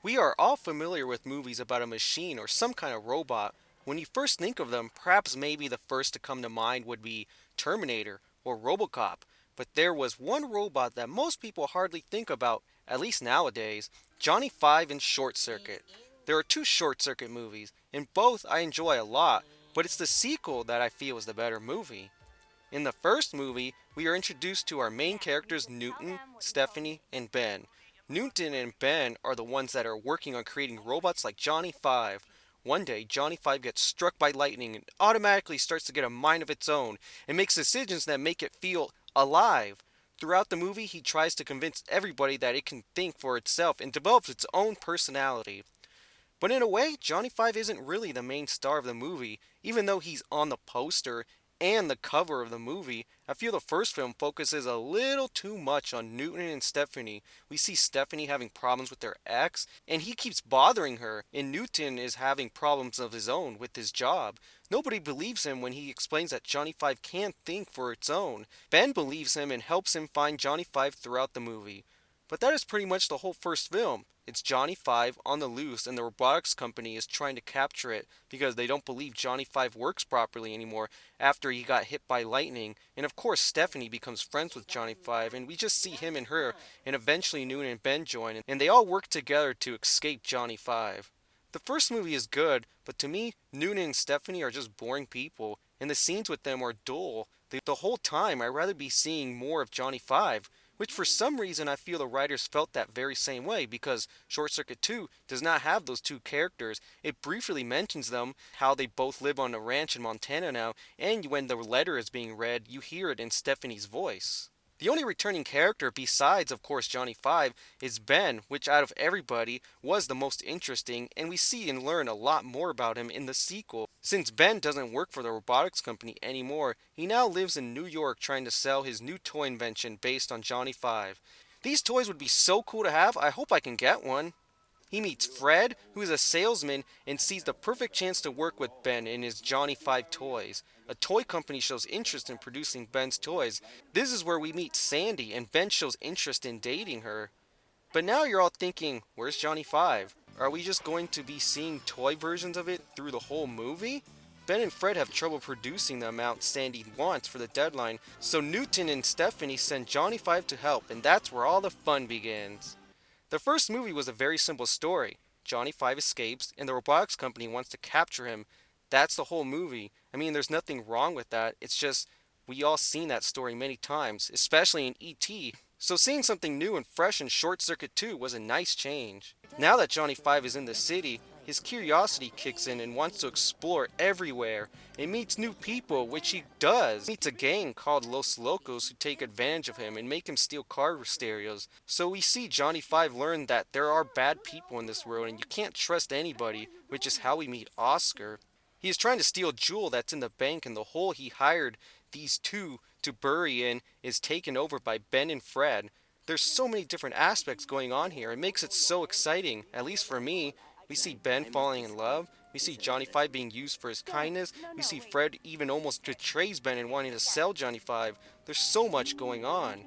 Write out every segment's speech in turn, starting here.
We are all familiar with movies about a machine or some kind of robot. When you first think of them, perhaps maybe the first to come to mind would be Terminator or Robocop. But there was one robot that most people hardly think about, at least nowadays, Johnny Five and Short Circuit. There are two Short Circuit movies, and both I enjoy a lot, but it's the sequel that I feel is the better movie. In the first movie, we are introduced to our main characters Newton, Stephanie, and Ben. Newton and Ben are the ones that are working on creating robots like Johnny Five. One day, Johnny Five gets struck by lightning and automatically starts to get a mind of its own and makes decisions that make it feel alive. Throughout the movie, he tries to convince everybody that it can think for itself and develops its own personality. But in a way, Johnny Five isn't really the main star of the movie, even though he's on the poster and the cover of the movie. I feel the first film focuses a little too much on Newton and Stephanie. We see Stephanie having problems with their ex, and he keeps bothering her, and Newton is having problems of his own with his job. Nobody believes him when he explains that Johnny Five can't think for its own. Ben believes him and helps him find Johnny Five throughout the movie. But that is pretty much the whole first film. It's Johnny Five on the loose, and the robotics company is trying to capture it because they don't believe Johnny Five works properly anymore after he got hit by lightning. And of course, Stephanie becomes friends with Johnny Five, and we just see him and her, and eventually Newton and Ben join, and they all work together to escape Johnny Five. The first movie is good, but to me, Newton and Stephanie are just boring people, and the scenes with them are dull. The whole time, I'd rather be seeing more of Johnny Five, which for some reason I feel the writers felt that very same way because Short Circuit 2 does not have those two characters. It briefly mentions them, how they both live on a ranch in Montana now, and when the letter is being read, you hear it in Stephanie's voice. The only returning character besides, of course, Johnny Five is Ben, which out of everybody was the most interesting, and we see and learn a lot more about him in the sequel. Since Ben doesn't work for the robotics company anymore, he now lives in New York trying to sell his new toy invention based on Johnny Five. These toys would be so cool to have, I hope I can get one. He meets Fred, who is a salesman and sees the perfect chance to work with Ben in his Johnny Five toys. A toy company shows interest in producing Ben's toys. This is where we meet Sandy, and Ben shows interest in dating her. But now you're all thinking, where's Johnny Five? Are we just going to be seeing toy versions of it through the whole movie? Ben and Fred have trouble producing the amount Sandy wants for the deadline, so Newton and Stephanie send Johnny Five to help, and that's where all the fun begins. The first movie was a very simple story. Johnny Five escapes, and the robotics company wants to capture him. That's the whole movie. I mean, there's nothing wrong with that. It's just, we all seen that story many times, especially in E.T. So seeing something new and fresh in Short Circuit 2 was a nice change. Now that Johnny Five is in the city, his curiosity kicks in and wants to explore everywhere. He meets new people, which he does. He meets a gang called Los Locos who take advantage of him and make him steal car stereos. So we see Johnny Five learn that there are bad people in this world and you can't trust anybody, which is how we meet Oscar. He is trying to steal a jewel that's in the bank, and the hole he hired these two to bury in is taken over by Ben and Fred. There's so many different aspects going on here. It makes it so exciting, at least for me. We see Ben falling in love. We see Johnny Five being used for his kindness. We see Fred even almost betrays Ben and wanting to sell Johnny Five. There's so much going on.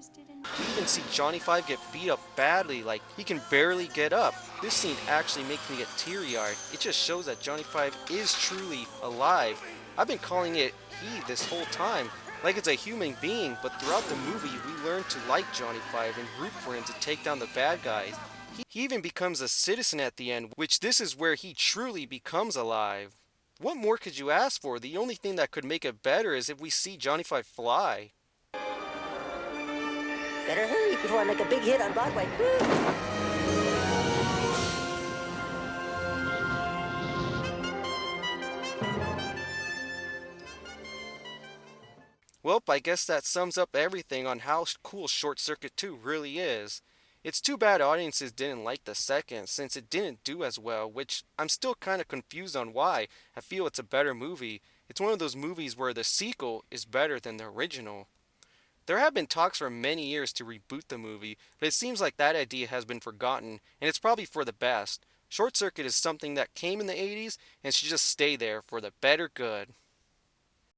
We even see Johnny Five get beat up badly, like he can barely get up. This scene actually makes me get teary-eyed. It just shows that Johnny Five is truly alive. I've been calling it he this whole time, like it's a human being, but throughout the movie we learn to like Johnny Five and root for him to take down the bad guys. He even becomes a citizen at the end, which this is where he truly becomes alive. What more could you ask for? The only thing that could make it better is if we see Johnny Five fly. Better hurry before I make a big hit on Broadway. Well, I guess that sums up everything on how cool Short Circuit 2 really is. It's too bad audiences didn't like the second, since it didn't do as well, which I'm still kinda confused on why. I feel it's a better movie. It's one of those movies where the sequel is better than the original. There have been talks for many years to reboot the movie, but it seems like that idea has been forgotten, and it's probably for the best. Short Circuit is something that came in the 80s and should just stay there for the better good.